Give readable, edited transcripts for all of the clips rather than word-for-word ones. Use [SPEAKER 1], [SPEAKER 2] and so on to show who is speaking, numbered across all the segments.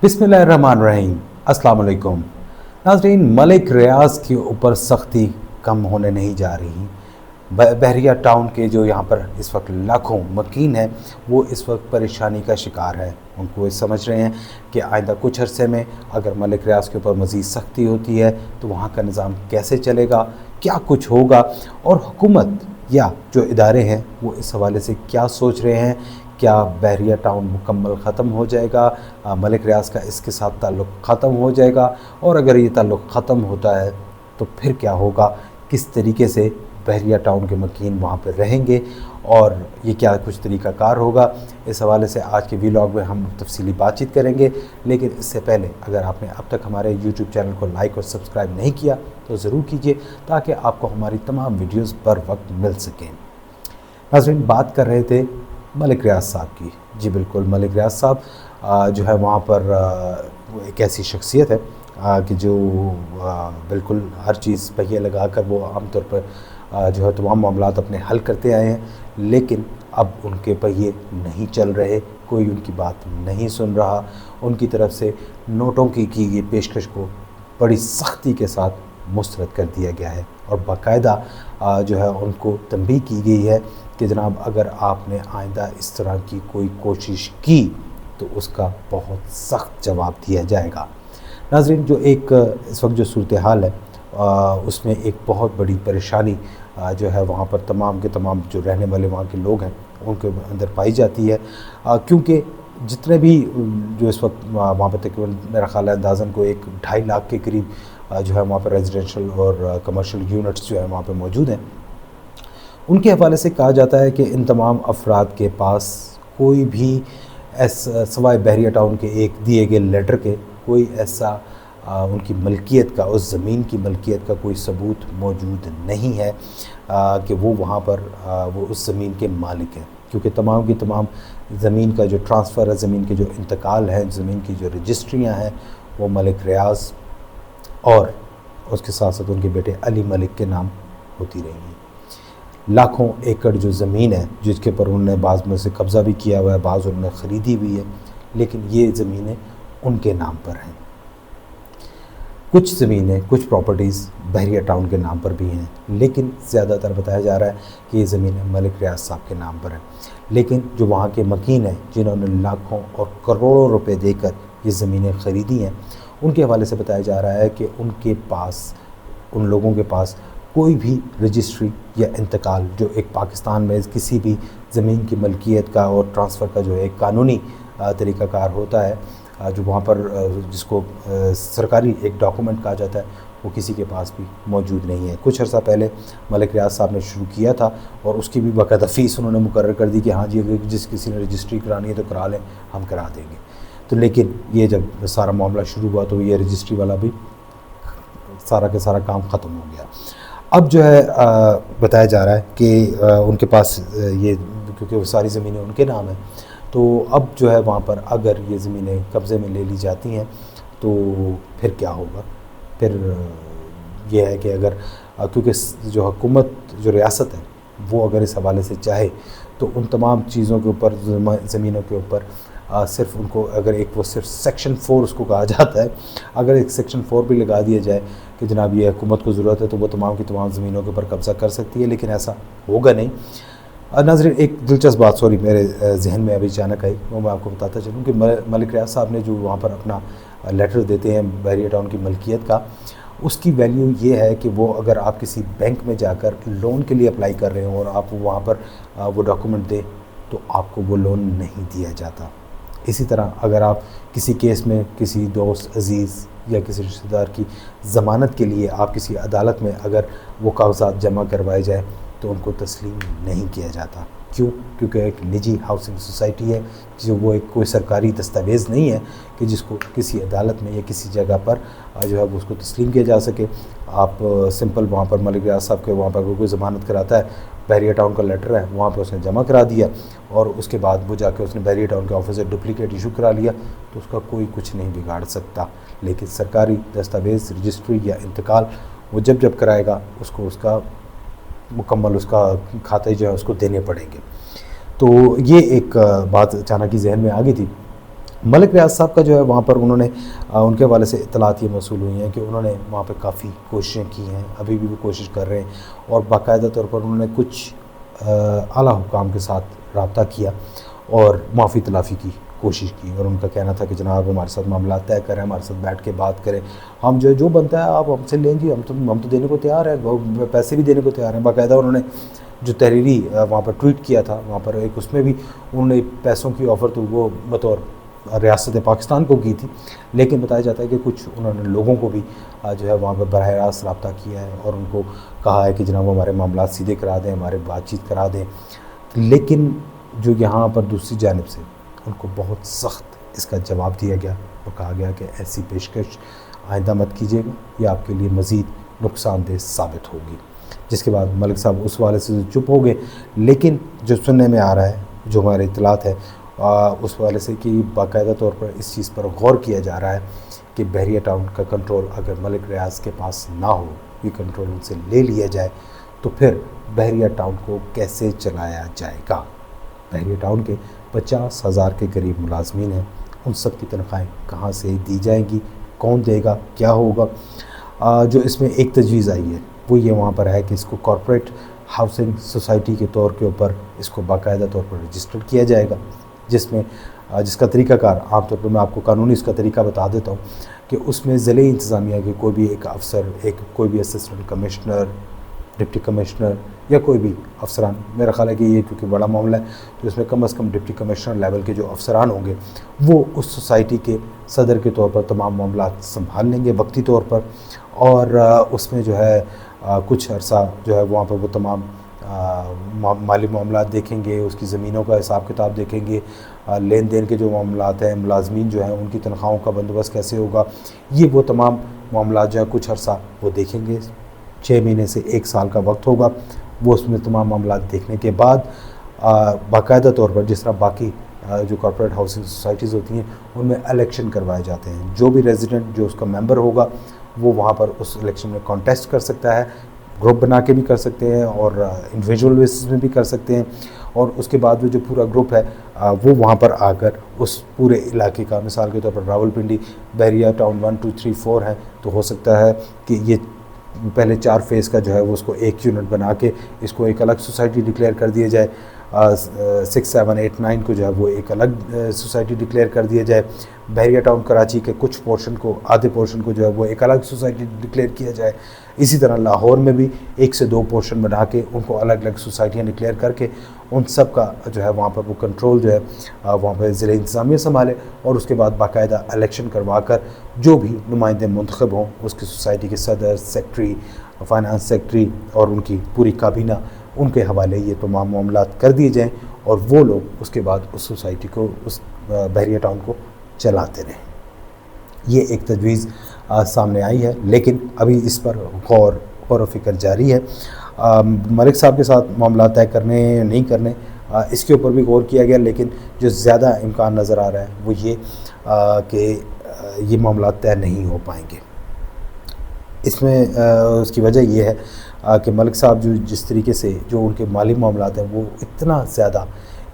[SPEAKER 1] बिस्मिल्लाहिर्रहमानिर्रहीम। अस्सलाम वालेकुम नाज़रीन, मलिक रियाज के ऊपर सख्ती कम होने नहीं जा रही। बहरिया टाउन के जो यहाँ पर इस वक्त लाखों मकीन हैं, वो इस वक्त परेशानी का शिकार है। उनको समझ रहे हैं कि आइंदा कुछ अरसे में अगर मलिक रियाज के ऊपर मज़ीद सख्ती होती है तो वहाँ का निज़ाम कैसे चलेगा, क्या कुछ होगा, और हुकूमत या जो इदारे हैं वो इस हवाले से क्या सोच रहे हैं। क्या बहरिया टाउन मुकम्मल ख़त्म हो जाएगा, मलिक रियाज का इसके साथ ताल्लुक़ ख़त्म हो जाएगा, और अगर ये ताल्लुक़ ख़त्म होता है तो फिर क्या होगा, किस तरीके से बहरिया टाउन के मकीन वहाँ पर रहेंगे और ये क्या कुछ तरीक़ाकार होगा। इस हवाले से आज के व्लॉग में हम तफसीली बातचीत करेंगे। लेकिन इससे पहले अगर आपने अब तक हमारे यूट्यूब चैनल को लाइक और सब्सक्राइब नहीं किया तो ज़रूर कीजिए, ताकि आपको हमारी तमाम वीडियोज़ पर वक्त मिल सकें। नाज़रीन, बात कर रहे थे मलिक रियाज साहब की। जी बिल्कुल, मलिक रियाज साहब जो है वहाँ पर वो एक ऐसी शख्सियत है कि जो बिल्कुल हर चीज़ पहिए लगा कर वो आमतौर पर जो है तमाम मामलात अपने हल करते आए हैं। लेकिन अब उनके पहिए नहीं चल रहे, कोई उनकी बात नहीं सुन रहा। उनकी तरफ से नोटों की गई पेशकश को बड़ी सख्ती के साथ मुस्तरद कर दिया गया है और बाकायदा जो है उनको तंबीह की गई है कि जनाब, अगर आपने आइंदा इस तरह की कोई कोशिश की तो उसका बहुत सख्त जवाब दिया जाएगा। नाज़रीन, जो एक इस वक्त जो सूरत हाल है उसमें एक बहुत बड़ी परेशानी जो है वहाँ पर तमाम के तमाम जो रहने वाले वहाँ के लोग हैं उनके अंदर पाई जाती है, क्योंकि जितने भी जो इस वक्त वहाँ पर तकरीबन मेरा ख़्याल है अंदाज़न को 1-2.5 लाख के करीब जो है वहाँ पर रेजिडेंशल और कमर्शियल यूनिट्स जो है वहाँ पर मौजूद हैं, उनके हवाले से कहा जाता है कि इन तमाम अफराद के पास कोई भी ऐसा, सवाए बहरिया टाउन के एक दिए गए लेटर के, कोई ऐसा उनकी मलकियत का, उस ज़मीन की मलकियत का कोई सबूत मौजूद नहीं है कि वो वहाँ पर वो उस ज़मीन के मालिक हैं। क्योंकि तमाम की तमाम ज़मीन का जो ट्रांसफ़र है, ज़मीन के जो इंतकाल है, ज़मीन की जो रजिस्ट्रियाँ हैं, वो मलिक रियाज और उसके साथ साथ उनके बेटे अली मलिक के नाम होती रही हैं। लाखों एकड़ जो ज़मीन है जिसके पर उन्होंने बाज़ में से कब्ज़ा भी किया हुआ है, बाज़ उन्होंने ख़रीदी हुई है, लेकिन ये ज़मीनें उनके नाम पर हैं। कुछ ज़मीनें, कुछ प्रॉपर्टीज़ बहरिया टाउन के नाम पर भी हैं, लेकिन ज़्यादातर बताया जा रहा है कि ये ज़मीनें मलिक रियाज साहब के नाम पर हैं। लेकिन जो वहाँ के मकीन हैं जिन्होंने लाखों और करोड़ों रुपए देकर ये ज़मीनें ख़रीदी हैं, उनके हवाले से बताया जा रहा है कि उनके पास, उन लोगों के पास कोई भी रजिस्ट्री या इंतकाल जो एक पाकिस्तान में किसी भी ज़मीन की मलकियत का और ट्रांसफ़र का जो एक कानूनी तरीक़ाकार होता है, जो वहाँ पर जिसको सरकारी एक डॉक्यूमेंट कहा जाता है, वो किसी के पास भी मौजूद नहीं है। कुछ अर्सा पहले मलिक रियाज साहब ने शुरू किया था और उसकी भी बाकायदा फ़ीस उन्होंने मुकर्रर कर दी कि हाँ जी, अगर जिस किसी ने रजिस्ट्री करानी है तो करा लें, हम करा देंगे। तो लेकिन ये जब सारा मामला शुरू हुआ तो ये रजिस्ट्री वाला भी सारा का सारा काम ख़त्म हो गया। अब जो है बताया जा रहा है कि उनके पास ये, क्योंकि वो सारी ज़मीनें उनके नाम हैं, तो अब जो है वहाँ पर अगर ये ज़मीनें कब्ज़े में ले ली जाती हैं तो फिर क्या होगा। फिर ये है कि अगर क्योंकि जो हुकूमत, जो रियासत है, वो अगर इस हवाले से चाहे तो उन तमाम चीज़ों के ऊपर, ज़मीनों के ऊपर सिर्फ उनको अगर एक वो सिर्फ सेक्शन 4 उसको कहा जाता है, अगर एक सेक्शन 4 भी लगा दिया जाए कि जनाब ये हुकूमत को ज़रूरत है तो वो तमाम की तमाम ज़मीनों के ऊपर कब्ज़ा कर सकती है, लेकिन ऐसा होगा नहीं। नाज़रीन, एक दिलचस्प बात सॉरी मेरे जहन में अभी अचानक आई, वो मैं आपको बताता चलूँ कि मलिक रियाज साहब ने जो वहाँ पर अपना लेटर देते हैं बहरिया टाउन की मलकियत का, उसकी वैल्यू ये है कि वो अगर आप किसी बैंक में जाकर लोन के लिए अप्लाई कर रहे हो और आप वहाँ पर वो डॉक्यूमेंट दें तो आपको वो लोन नहीं दिया जाता। इसी तरह अगर आप किसी केस में किसी दोस्त अज़ीज़ या किसी रिश्तेदार की ज़मानत के लिए आप किसी अदालत में अगर वो कागज़ात जमा करवाए जाए तो उनको तस्लीम नहीं किया जाता। क्यों? क्योंकि एक निजी हाउसिंग सोसाइटी है, जो वो एक कोई सरकारी दस्तावेज़ नहीं है कि जिसको किसी अदालत में या किसी जगह पर जो है वो उसको तस्लीम किया जा सके। आप सिंपल वहाँ पर मलिक रियाज साहब के वहाँ पर कोई ज़मानत कराता है, बहरिया टाउन का लेटर है, वहाँ पे उसने जमा करा दिया और उसके बाद वो जाके उसने बहरिया टाउन के ऑफिस से डुप्लीकेट इशू करा लिया, तो उसका कोई कुछ नहीं बिगाड़ सकता। लेकिन सरकारी दस्तावेज़, रजिस्ट्री या इंतकाल वो जब कराएगा उसको उसका मुकम्मल उसका खाते जो है उसको देने पड़ेंगे। तो ये एक बात अचानक ही जहन में आ गई थी मलिक रियाज साहब का जो है वहाँ पर उन्होंने उनके हवाले से इत्तलात ये मौसूल हुई हैं कि उन्होंने वहाँ पर काफ़ी कोशिशें की हैं, अभी भी वो कोशिश कर रहे हैं, और बाकायदा तौर पर उन्होंने कुछ आला हुकाम के साथ रब्ता किया और माफ़ी तलाफ़ी की कोशिश की, और उनका कहना था कि जनाब हमारे साथ मामला तय करें, हमारे साथ बैठ के बात करें, हम जो बनता है आप हमसे लें जी, हम तो देने को तैयार हैं, पैसे भी देने को तैयार हैं। बाकायदा उन्होंने जो तहरीरी वहाँ पर ट्वीट किया था, वहाँ पर एक उसमें भी उन्होंने पैसों की ऑफ़र तो वो बतौर रियासत पाकिस्तान को की थी, लेकिन बताया जाता है कि कुछ उन्होंने लोगों को भी जो है वहाँ पर बराह रास्त रब्ता किया है और उनको कहा है कि जनाब हमारे मामला सीधे करा दें, हमारे बातचीत करा दें। लेकिन जो यहाँ पर दूसरी जानिब से उनको बहुत सख्त इसका जवाब दिया गया और कहा गया कि ऐसी पेशकश आइंदा मत कीजिएगा, ये आपके लिए मज़ीद नुकसानदेह साबित होगी। जिसके बाद मलिक साहब उस वाले से चुप हो गए, लेकिन जो सुनने में आ रहा है, जो हमारे इत्तलात है उस वाले से कि बाकायदा तौर पर इस चीज़ पर गौर किया जा रहा है कि बहरिया टाउन का कंट्रोल अगर मलिक रियाज के पास ना हो, ये कंट्रोल उनसे ले लिया जाए, तो फिर बहरिया टाउन को कैसे चलाया जाएगा। बहरिया टाउन के 50,000 के करीब मुलाजमीन हैं, उन सब की तनख्वाहें कहाँ से दी जाएंगी, कौन देगा, क्या होगा। जो इसमें एक तजवीज़ आई है वो ये वहाँ पर है कि इसको कॉरपोरेट हाउसिंग सोसाइटी के तौर के ऊपर इसको बाकायदा तौर पर रजिस्टर किया जाएगा, जिसमें जिसका तरीक़ाकार आमतौर पर मैं आपको कानूनी इसका तरीका बता देता हूँ कि उसमें ज़िले इंतज़ामिया के कोई भी एक अफसर, कोई भी असिस्टेंट कमिश्नर, डिप्टी कमिश्नर या कोई भी अफसरान, मेरा ख़्याल है कि ये क्योंकि बड़ा मामला है तो इसमें कम से कम डिप्टी कमिश्नर लेवल के जो अफसरान होंगे वो उस सोसाइटी के सदर के तौर पर तमाम मामला संभाल लेंगे वक्ती तौर पर, और उसमें जो है कुछ अरसा जो है वहाँ पर वो तमाम माली मामला देखेंगे, उसकी ज़मीनों का हिसाब किताब देखेंगे, लेन देन के जो मामलात हैं, मुलाजमीन जो हैं उनकी तनख्वाहों का बंदोबस्त कैसे होगा, ये वो तमाम मामला जो है कुछ अरसा वो देखेंगे। 6 महीने से 1 साल का वक्त होगा, वो उसमें तमाम मामला देखने के बाद बाकायदा तौर पर जिस तरह बाकी जो कॉर्पोरेट हाउसिंग सोसाइटीज़ होती हैं उनमें इलेक्शन करवाए जाते हैं। जो भी रेजिडेंट जो उसका मेंबर होगा वो वहाँ पर उस इलेक्शन में कॉन्टेस्ट कर सकता है, ग्रुप बना के भी कर सकते हैं और इंडिविजुअल बेसिस में भी कर सकते हैं, और उसके बाद वो जो पूरा ग्रुप है वो वहाँ पर आकर उस पूरे इलाके का, मिसाल के तौर पर रावलपिंडी बहरिया टाउन 1 2 3 4 है, तो हो सकता है कि ये पहले 4 फेज़ का जो है वो उसको एक यूनिट बना के इसको एक अलग सोसाइटी डिक्लेयर कर दिया जाए, 6 7 8 9 को जो है वो एक अलग सोसाइटी डिक्लेयर कर दिया जाए, बहरिया टाउन कराची के कुछ पोर्शन को, आधे पोर्शन को जो है वो एक अलग सोसाइटी डिक्लेयर किया जाए। इसी तरह लाहौर में भी 1 से 2 पोर्शन बना के उनको अलग अलग सोसाइटियाँ डिक्लेयर करके उन सब का जो है वहाँ पर वो कंट्रोल जो है वहाँ पर ज़िले इंतज़ामिया संभाले, और उसके बाद बाकायदा इलेक्शन करवा कर जो भी नुमाइंदे मुंतखब हों उसकी सोसाइटी के सदर, सेक्रेटरी, फाइनेंस सेक्रेटरी और उनकी पूरी काबीना, उनके हवाले ये तमाम मामलात कर दिए जाएँ और वो लोग उसके बाद उस सोसाइटी को, उस बहरिया टाउन को चलाते रहें। ये एक तजवीज़ सामने आई है, लेकिन अभी इस पर गौर व फिक्र जारी है। मलिक साहब के साथ मामला तय करने या नहीं करने इसके ऊपर भी गौर किया गया, लेकिन जो ज़्यादा इम्कान नज़र आ रहा है वो ये कि ये मामला तय नहीं हो पाएंगे। इसमें उसकी वजह ये है कि मलिक साहब जो जिस तरीके से जो उनके माली मामलात हैं वो इतना ज़्यादा,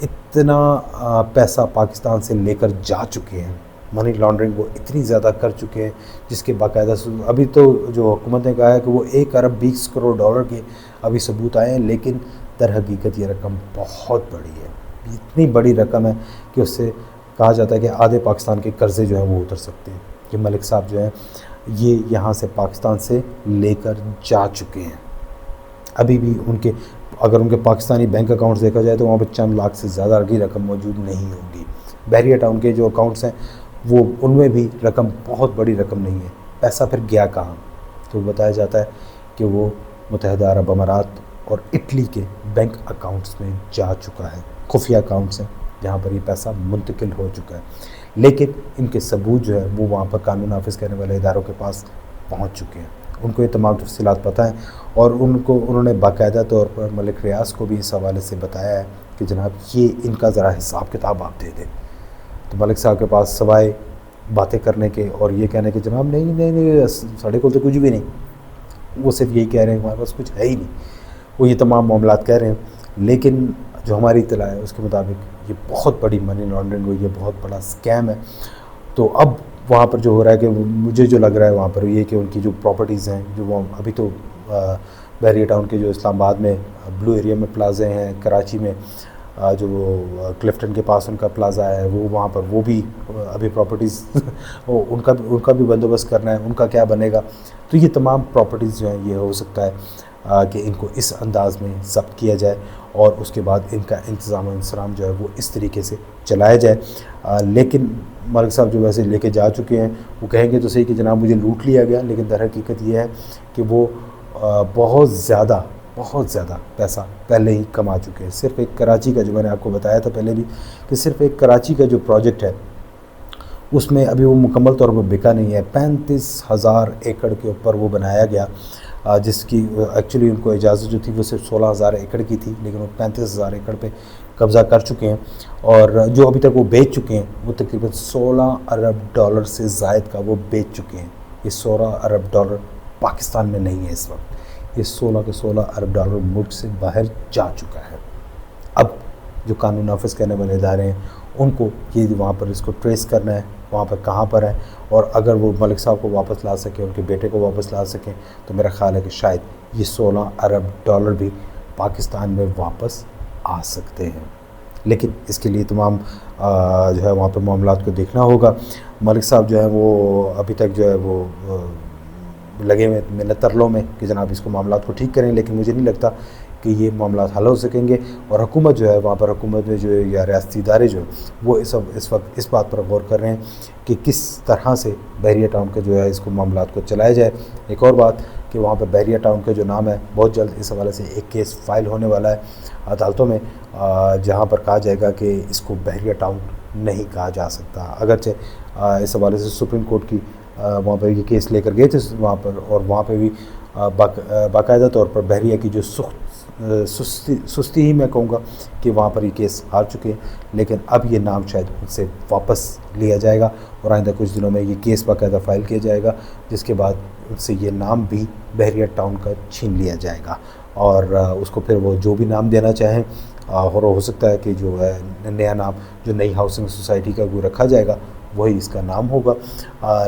[SPEAKER 1] इतना पैसा पाकिस्तान से लेकर जा चुके हैं, मनी लॉन्ड्रिंग वो इतनी ज़्यादा कर चुके हैं जिसके बाकायदा अभी तो जो हुकूमत ने कहा है कि वो 1 अरब 20 करोड़ डॉलर के अभी सबूत आए हैं, लेकिन दर हकीकत ये रकम बहुत बड़ी है, इतनी बड़ी रकम है कि उससे कहा जाता है कि आधे पाकिस्तान के कर्ज़े जो हैं वो उतर सकते हैं। कि मलिक साहब जो हैं ये यहाँ से पाकिस्तान से लेकर जा चुके हैं। अभी भी उनके, अगर उनके पाकिस्तानी बैंक अकाउंट्स देखा जाए तो वहाँ पर चंद लाख से ज़्यादा की रकम मौजूद नहीं होगी। बहरिया टाउन के जो अकाउंट्स हैं वो उनमें भी रकम बहुत बड़ी रकम नहीं है। पैसा फिर गया कहाँ? तो बताया जाता है कि वो मुत्तहिदा अरब अमारात और इटली के बैंक अकाउंट्स में जा चुका है, खुफिया अकाउंट्स हैं जहाँ पर ये पैसा मुंतकिल हो चुका है, लेकिन इनके सबूत जो है वो वहाँ पर कानून नाफिज करने वाले इदारों के पास पहुँच चुके हैं। उनको ये तमाम तफसीलात पता है और उन्होंने बाकायदा तौर पर मलिक रियाज को भी इस हवाले से बताया है कि जनाब ये इनका ज़रा हिसाब किताब आप दे दें। तो मलिक साहब के पास सवाए बातें करने के और ये कहने के जनाब नहीं साढ़े को तो कुछ भी नहीं, वो सिर्फ यही कह रहे हैं हमारे पास कुछ है ही नहीं, वो ये तमाम मामलात कह रहे हैं। लेकिन जो हमारी इत्तला है उसके मुताबिक ये बहुत बड़ी मनी लॉन्ड्रिंग हुई है, बहुत बड़ा स्कैम है। तो अब वहाँ पर जो हो रहा है कि मुझे जो लग रहा है वहाँ पर ये कि उनकी जो प्रॉपर्टीज़ हैं जो वो अभी तो बहरिया टाउन के जो इस्लामाबाद में ब्लू एरिया में प्लाजे हैं, कराची में जो वो क्लिफ्टन के पास उनका प्लाज़ा है वो वहाँ पर वो भी अभी प्रॉपर्टीज़ उनका भी बंदोबस्त करना है, उनका क्या बनेगा। तो ये तमाम प्रॉपर्टीज़ जो हैं ये हो सकता है कि इनको इस अंदाज़ में ज़ब्त किया जाए और उसके बाद इनका इंतज़ाम इंसराम जो है वो इस तरीके से चलाया जाए। लेकिन मलिक साहब जो वैसे लेके जा चुके हैं वो कहेंगे तो सही कि जनाब मुझे लूट लिया गया, लेकिन दर हकीकत ये है कि वो बहुत ज़्यादा पैसा पहले ही कमा चुके हैं। सिर्फ एक कराची का, जो मैंने आपको बताया था पहले भी कि सिर्फ एक कराची का जो प्रोजेक्ट है उसमें अभी वो मुकम्मल तौर पर बिका नहीं है। 35,000 एकड़ के ऊपर वो बनाया गया, जिसकी एक्चुअली उनको इजाज़त जो थी वो सिर्फ 16,000 एकड़ की थी, लेकिन वो 35,000 एकड़ पे कब्ज़ा कर चुके हैं। और जो अभी तक वो बेच चुके हैं वो तकरीबन 16 अरब डॉलर से ज़ायद का वो बेच चुके हैं। ये 16 अरब डॉलर पाकिस्तान में नहीं है इस वक्त, ये 16 के 16 अरब डॉलर मुल्क से बाहर जा चुका है। अब जो कानून नाफिज करने वाले इदारे हैं उनको ये वहाँ पर इसको ट्रेस करना है, वहाँ पर कहाँ पर है, और अगर वो मलिक साहब को वापस ला सकें, उनके बेटे को वापस ला सकें, तो मेरा ख़्याल है कि शायद ये 16 अरब डॉलर भी पाकिस्तान में वापस आ सकते हैं। लेकिन इसके लिए तमाम जो है वहाँ पर मामलात को देखना होगा। मलिक साहब जो है वो अभी तक जो है वो लगे हुए मिन्नत तरलों में कि जनाब इसको मामलात को ठीक करें, लेकिन मुझे नहीं लगता कि ये मामलात हल हो सकेंगे। और हुकूमत जो है वहाँ पर, हुकूमत में जो या रियासती इदारे जो वो इस वक्त इस बात पर गौर कर रहे हैं कि किस तरह से बहरिया टाउन का जो है इसको मामलात को चलाया जाए। एक और बात कि वहाँ पर बहरिया टाउन का जो नाम है बहुत जल्द इस हवाले से एक केस फाइल होने वाला है अदालतों में, जहाँ पर कहा जाएगा कि इसको बहरिया टाउन नहीं कहा जा सकता। अगरचे इस हवाले से सुप्रीम कोर्ट की वहाँ पर ये केस लेकर गए थे वहाँ पर, और वहाँ पर भी बाकायदा तौर पर बहरिया की जो सुस्ती ही मैं कहूँगा कि वहाँ पर ये केस हार चुके हैं। लेकिन अब ये नाम शायद उनसे वापस लिया जाएगा और आइंदा कुछ दिनों में ये केस बाकायदा फ़ाइल किया जाएगा, जिसके बाद उनसे ये नाम भी बहरिया टाउन का छीन लिया जाएगा और उसको फिर वो जो भी नाम देना चाहें, और हो सकता है कि जो है नया नाम जो नई हाउसिंग सोसाइटी का कोई रखा जाएगा वही इसका नाम होगा।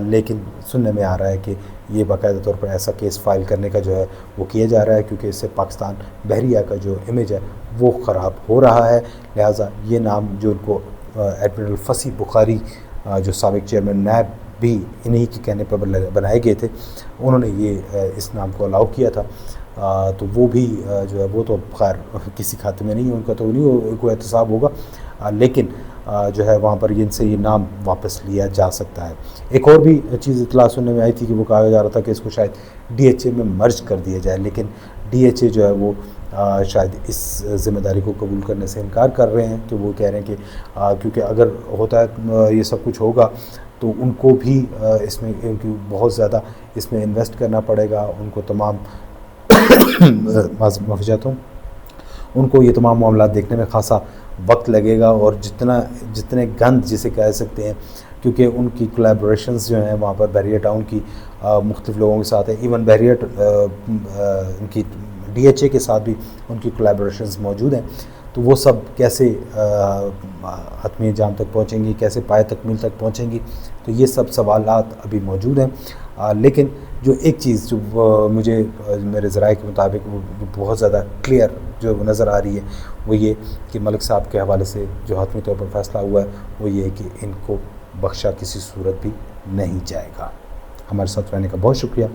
[SPEAKER 1] लेकिन सुनने में आ रहा है कि ये बाकायदा तौर पर ऐसा केस फाइल करने का जो है वो किया जा रहा है, क्योंकि इससे पाकिस्तान बहरिया का जो इमेज है वो ख़राब हो रहा है। लिहाजा ये नाम जो उनको एडमिरल फसी बुखारी जो साबिक चेयरमैन नैब भी इन्हीं के कहने पर बनाए गए थे, उन्होंने ये इस नाम को अलाउ किया था। तो वो भी जो है वो तो खैर किसी खाते में नहीं है, उनका तो नहीं कोई एहतसाब होगा, लेकिन जो है वहाँ पर इनसे ये नाम वापस लिया जा सकता है। एक और भी चीज़ इतला सुनने में आई थी कि वो कहा जा रहा था कि इसको शायद DHA में मर्ज कर दिया जाए, लेकिन DHA जो है वो शायद इस ज़िम्मेदारी को कबूल करने से इनकार कर रहे हैं। तो वो कह रहे हैं कि क्योंकि अगर होता है ये सब कुछ होगा तो उनको भी इसमें क्योंकि बहुत ज़्यादा इसमें इन्वेस्ट करना पड़ेगा, उनको तमाम माफ़ी चाहता हूँ, उनको ये तमाम मामला देखने में खासा वक्त लगेगा, और जितने गंद जिसे कह सकते हैं, क्योंकि उनकी कोलैबोरेशंस जो हैं वहाँ पर बहरिया टाउन की मुख्तलिफ लोगों के साथ है। इवन बहरिया उनकी DHA के साथ भी उनकी कोलैबोरेशंस मौजूद हैं। तो वो सब कैसे हतमी अंजाम तक पहुँचेंगी, कैसे पाए तकमील तक पहुँचेंगी, तो ये सब सवालात अभी मौजूद हैं। लेकिन जो एक चीज़ जो मुझे मेरे ज़राए के मुताबिक वो बहुत ज़्यादा क्लियर जो नज़र आ रही है वो ये कि मलिक साहब के हवाले से जो हतमी तौर पर फैसला हुआ है वो ये है कि इनको बख्शा किसी सूरत भी नहीं जाएगा। हमारे साथ रहने का बहुत शुक्रिया।